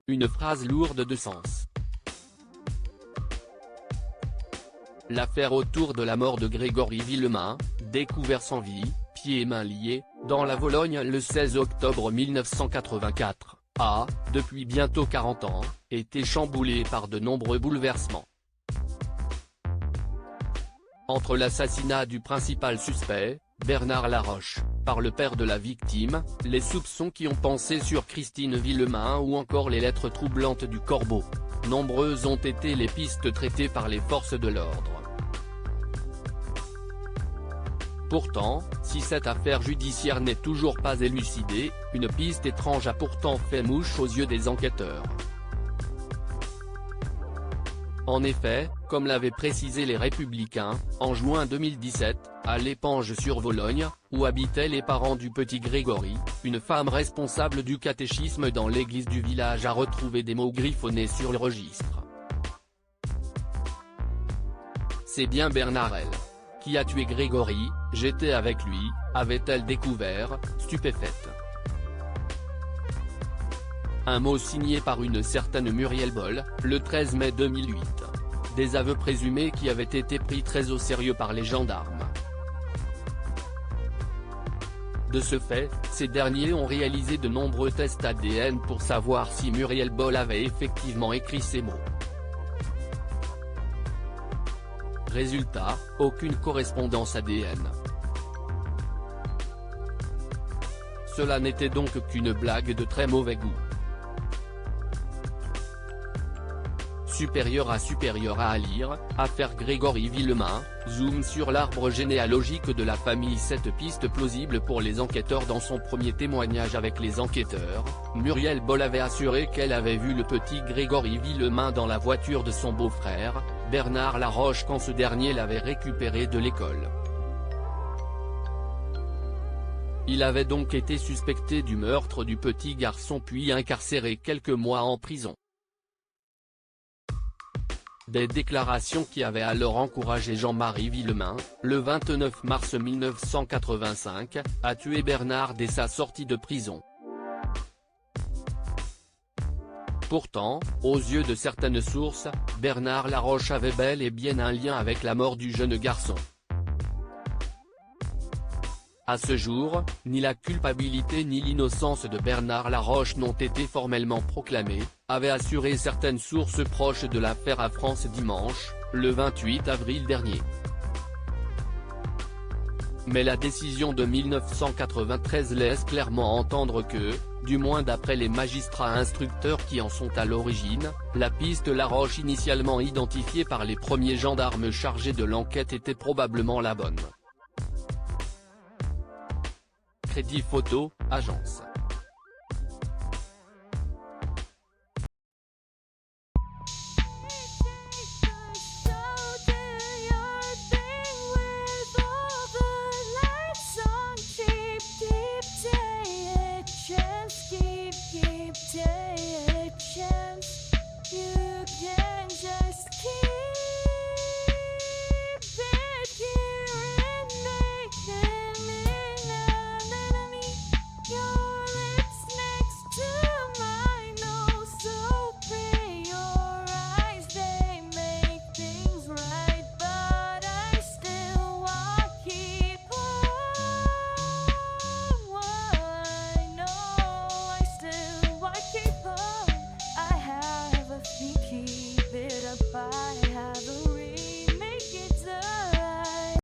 une phrase lourde de sens. L'affaire autour de la mort de Grégory Villemain, découvert sans vie, pieds et mains liés, dans la Vologne le 16 octobre 1984, a, depuis bientôt 40 ans, été chamboulée par de nombreux bouleversements. Entre l'assassinat du principal suspect, Bernard Laroche, par le père de la victime, les soupçons qui ont pensé sur Christine Villemain ou encore les lettres troublantes du Corbeau, nombreuses ont été les pistes traitées par les forces de l'ordre. Pourtant, si cette affaire judiciaire n'est toujours pas élucidée, une piste étrange a pourtant fait mouche aux yeux des enquêteurs. En effet, comme l'avaient précisé les Républicains, en juin 2017, à l'Épange-sur-Vologne, où habitaient les parents du petit Grégory, une femme responsable du catéchisme dans l'église du village a retrouvé des mots griffonnés sur le registre. C'est bien Bernard L. qui a tué Grégory, j'étais avec lui, avait-elle découvert, stupéfaite. Un mot signé par une certaine Muriel Boll, le 13 mai 2008. Des aveux présumés qui avaient été pris très au sérieux par les gendarmes. De ce fait, ces derniers ont réalisé de nombreux tests ADN pour savoir si Muriel Boll avait effectivement écrit ces mots. Résultat, aucune correspondance ADN. Cela n'était donc qu'une blague de très mauvais goût. Supérieur à lire, affaire Grégory Villemain, zoom sur l'arbre généalogique de la famille. Cette piste plausible pour les enquêteurs. Dans son premier témoignage avec les enquêteurs, Muriel Boll avait assuré qu'elle avait vu le petit Grégory Villemain dans la voiture de son beau-frère, Bernard Laroche, quand ce dernier l'avait récupéré de l'école. Il avait donc été suspecté du meurtre du petit garçon puis incarcéré quelques mois en prison. Des déclarations qui avaient alors encouragé Jean-Marie Villemain, le 29 mars 1985, à tuer Bernard dès sa sortie de prison. Pourtant, aux yeux de certaines sources, Bernard Laroche avait bel et bien un lien avec la mort du jeune garçon. À ce jour, ni la culpabilité ni l'innocence de Bernard Laroche n'ont été formellement proclamées, avaient assuré certaines sources proches de l'affaire à France Dimanche, le 28 avril dernier. Mais la décision de 1993 laisse clairement entendre que, du moins d'après les magistrats instructeurs qui en sont à l'origine, la piste Laroche initialement identifiée par les premiers gendarmes chargés de l'enquête était probablement la bonne. Crédit Photo, agence.